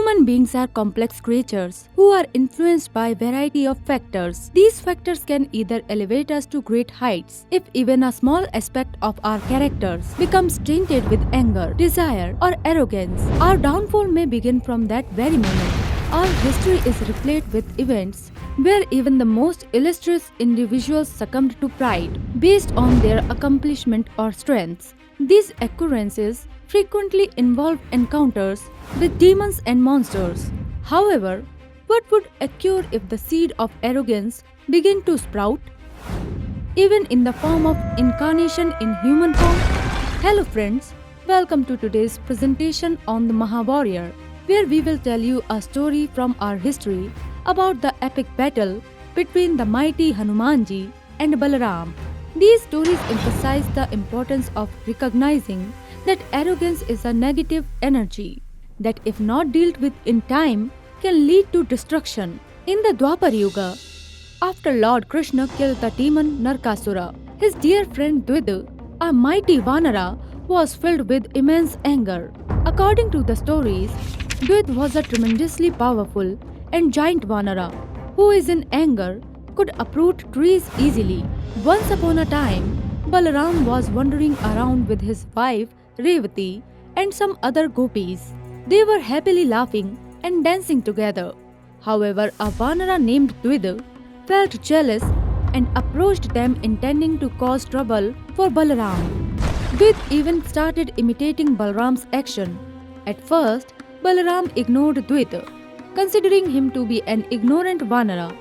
Human beings are complex creatures who are influenced by a variety of factors. These factors can either elevate us to great heights if even a small aspect of our characters becomes tainted with anger, desire, or arrogance. Our downfall may begin from that very moment. Our history is replete with events where even the most illustrious individuals succumbed to pride based on their accomplishment or strengths. These occurrences frequently involve encounters with demons and monsters. However, what would occur if the seed of arrogance began to sprout, even in the form of incarnation in human form? Hello friends, welcome to today's presentation on the Maha Warrior, where we will tell you a story from our history about the epic battle between the mighty Hanumanji and Balram. These stories emphasize the importance of recognizing that arrogance is a negative energy that, if not dealt with in time, can lead to destruction. In the Dwapar Yuga, after Lord Krishna killed the demon Narkasura, his dear friend Yudh, a mighty Vanara, was filled with immense anger. According to the stories, Yudh was a tremendously powerful and giant Vanara who is in anger could uproot trees easily. Once upon a time, Balaram was wandering around with his wife Revati and some other gopis. They were happily laughing and dancing together. However, a Vanara named Yudh felt jealous and approached them intending to cause trouble for Balaram. Yudh even started imitating Balaram's action. At first, Balaram ignored Yudh, considering him to be an ignorant Vanara.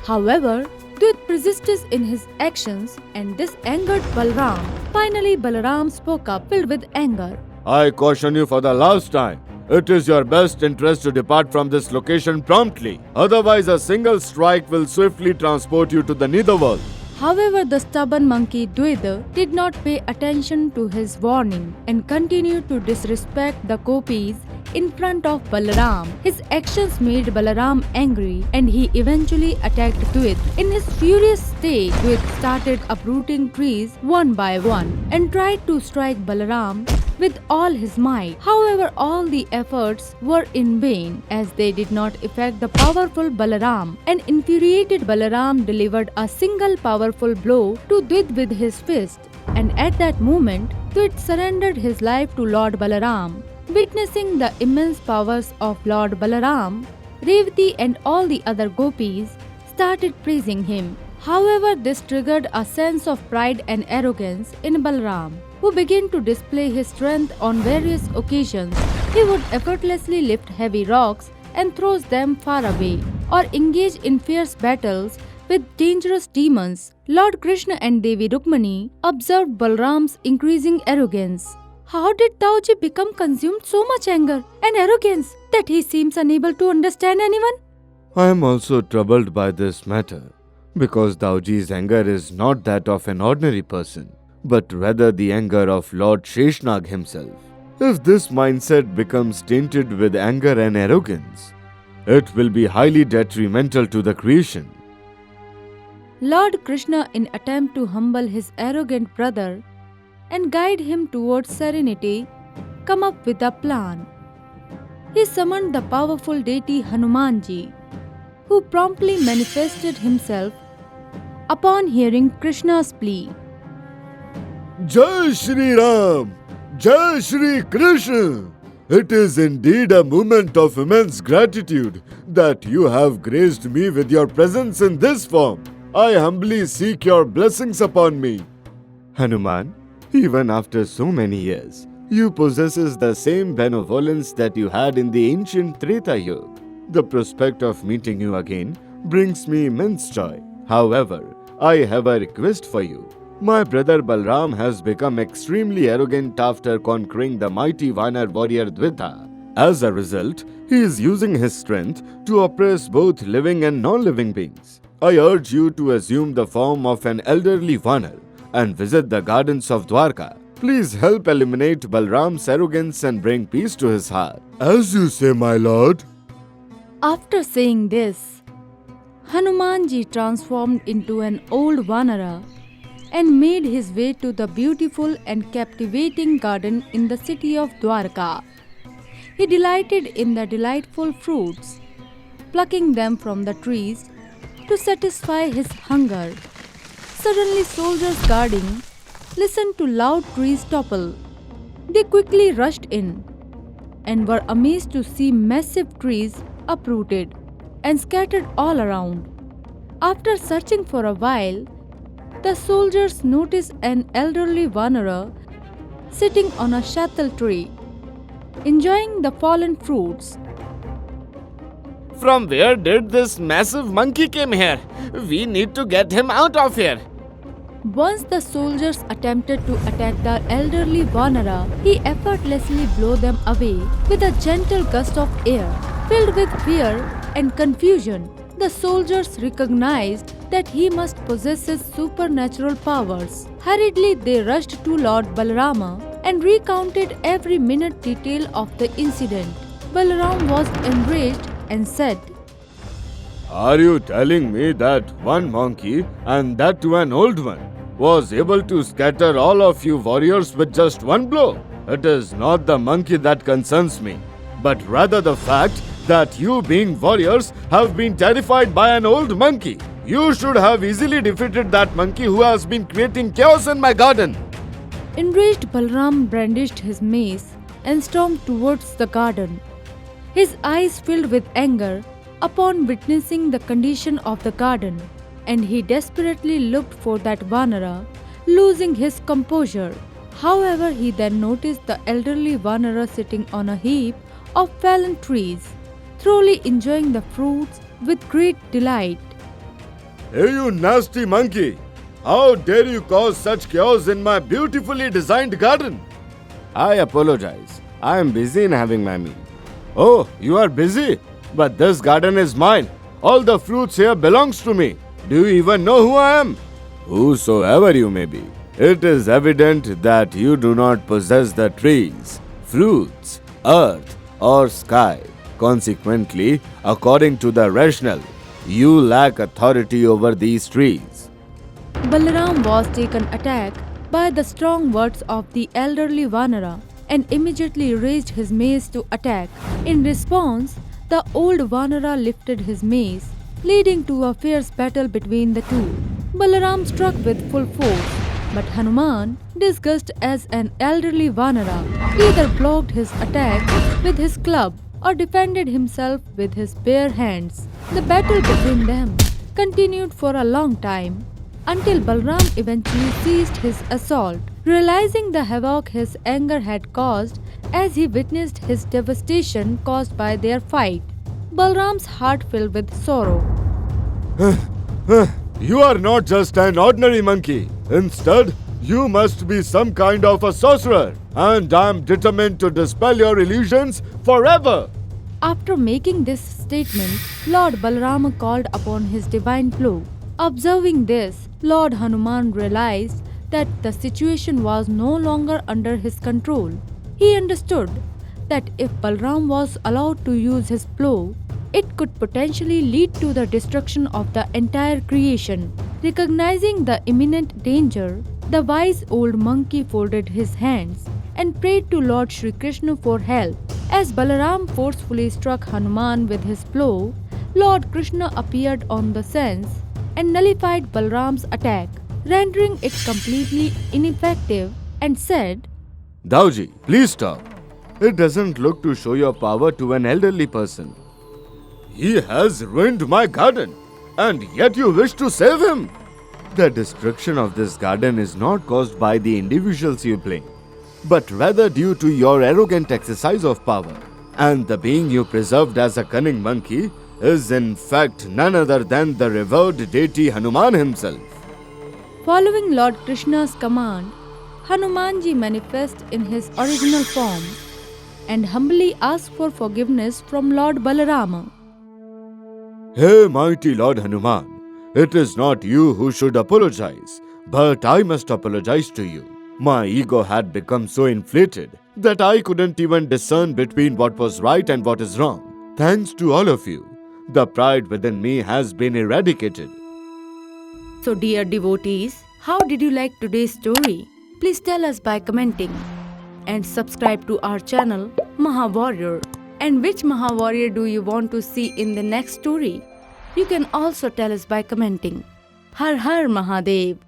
However, Yudh persisted in his actions and this angered Balram. Finally, Balaram spoke up, filled with anger. I caution you for the last time. It is your best interest to depart from this location promptly. Otherwise, a single strike will swiftly transport you to the netherworld. However, the stubborn monkey Yudh did not pay attention to his warning and continued to disrespect the gopis in front of Balaram. His actions made Balaram angry and he eventually attacked Yudh. In his furious state, Yudh started uprooting trees one by one and tried to strike Balaram with all his might. However, all the efforts were in vain as they did not affect the powerful Balaram. An infuriated Balaram delivered a single powerful blow to Yudh with his fist, and at that moment, Yudh surrendered his life to Lord Balaram. Witnessing the immense powers of Lord Balaram, Revati and all the other gopis started praising him. However, this triggered a sense of pride and arrogance in Balaram, who began to display his strength on various occasions. He would effortlessly lift heavy rocks and throw them far away, or engage in fierce battles with dangerous demons. Lord Krishna and Devi Rukmani observed Balram's increasing arrogance. How did Tauji become consumed so much anger and arrogance that he seems unable to understand anyone? I am also troubled by this matter, because Dauji's anger is not that of an ordinary person, but rather the anger of Lord Sheshnag himself. If this mindset becomes tainted with anger and arrogance, it will be highly detrimental to the creation. Lord Krishna, in attempt to humble his arrogant brother and guide him towards serenity, come up with a plan. He summoned the powerful deity Hanumanji, who promptly manifested himself upon hearing Krishna's plea. Jai Shri Ram! Jai Shri Krishna! It is indeed a moment of immense gratitude that you have graced me with your presence in this form. I humbly seek your blessings upon me. Hanuman, even after so many years, you possess the same benevolence that you had in the ancient Treta Yuga. The prospect of meeting you again brings me immense joy. However, I have a request for you. My brother Balram has become extremely arrogant after conquering the mighty Vanar warrior Dvitha. As a result, he is using his strength to oppress both living and non-living beings. I urge you to assume the form of an elderly Vanar and visit the gardens of Dwarka. Please help eliminate Balram's arrogance and bring peace to his heart. As you say, my lord. After saying this, Hanumanji transformed into an old Vanara and made his way to the beautiful and captivating garden in the city of Dwarka. He delighted in the delightful fruits, plucking them from the trees to satisfy his hunger. Suddenly, soldiers guarding listened to loud trees topple. They quickly rushed in and were amazed to see massive trees uprooted and scattered all around. After searching for a while, the soldiers noticed an elderly wanderer sitting on a shattel tree, enjoying the fallen fruits. From where did this massive monkey came here? We need to get him out of here. Once the soldiers attempted to attack the elderly wanderer, he effortlessly blew them away with a gentle gust of air. Filled with fear and confusion, the soldiers recognized that he must possess his supernatural powers. Hurriedly, they rushed to Lord Balarama and recounted every minute detail of the incident. Balaram was enraged and said, Are you telling me that one monkey, and that too an old one, was able to scatter all of you warriors with just one blow? It is not the monkey that concerns me, but rather the fact that you, being warriors, have been terrified by an old monkey. You should have easily defeated that monkey who has been creating chaos in my garden. Enraged, Balram brandished his mace and stormed towards the garden. His eyes filled with anger upon witnessing the condition of the garden, and he desperately looked for that wanderer, losing his composure. However, he then noticed the elderly wanderer sitting on a heap of fallen trees, thoroughly enjoying the fruits with great delight. Hey, you nasty monkey! How dare you cause such chaos in my beautifully designed garden? I apologize. I am busy in having my meal. Oh, you are busy? But this garden is mine. All the fruits here belongs to me. Do you even know who I am? Whosoever you may be, it is evident that you do not possess the trees, fruits, earth, or sky. Consequently, according to the rationale, you lack authority over these trees. Balaram was taken aback by the strong words of the elderly wanderer and immediately raised his mace to attack. In response, the old wanderer lifted his mace, leading to a fierce battle between the two. Balaram struck with full force, but Hanuman, disguised as an elderly wanderer, either blocked his attack with his club or defended himself with his bare hands. The battle between them continued for a long time, until Balram eventually ceased his assault, realizing the havoc his anger had caused as he witnessed his devastation caused by their fight. Balram's heart filled with sorrow. You are not just an ordinary monkey. Instead, you must be some kind of a sorcerer, and I am determined to dispel your illusions forever. After making this statement, Lord Balarama called upon his divine flow. Observing this, Lord Hanuman realized that the situation was no longer under his control. He understood that if Balram was allowed to use his plow, it could potentially lead to the destruction of the entire creation. Recognizing the imminent danger, the wise old monkey folded his hands and prayed to Lord Shri Krishna for help. As Balaram forcefully struck Hanuman with his plow, Lord Krishna appeared on the scene and nullified Balaram's attack, rendering it completely ineffective, and said, Dauji, please stop. It doesn't look to show your power to an elderly person. He has ruined my garden, and yet you wish to save him. The destruction of this garden is not caused by the individuals you blame, but rather due to your arrogant exercise of power. And the being you preserved as a cunning monkey is in fact none other than the revered deity Hanuman himself. Following Lord Krishna's command, Hanumanji manifested in his original form and humbly asked for forgiveness from Lord Balarama. Hey mighty Lord Hanuman, it is not you who should apologize, but I must apologize to you. My ego had become so inflated that I couldn't even discern between what was right and what is wrong. Thanks to all of you, the pride within me has been eradicated. So dear devotees, how did you like today's story? Please tell us by commenting and subscribe to our channel Maha Warrior. And which Maha Warrior do you want to see in the next story? You can also tell us by commenting. Har Har Mahadev!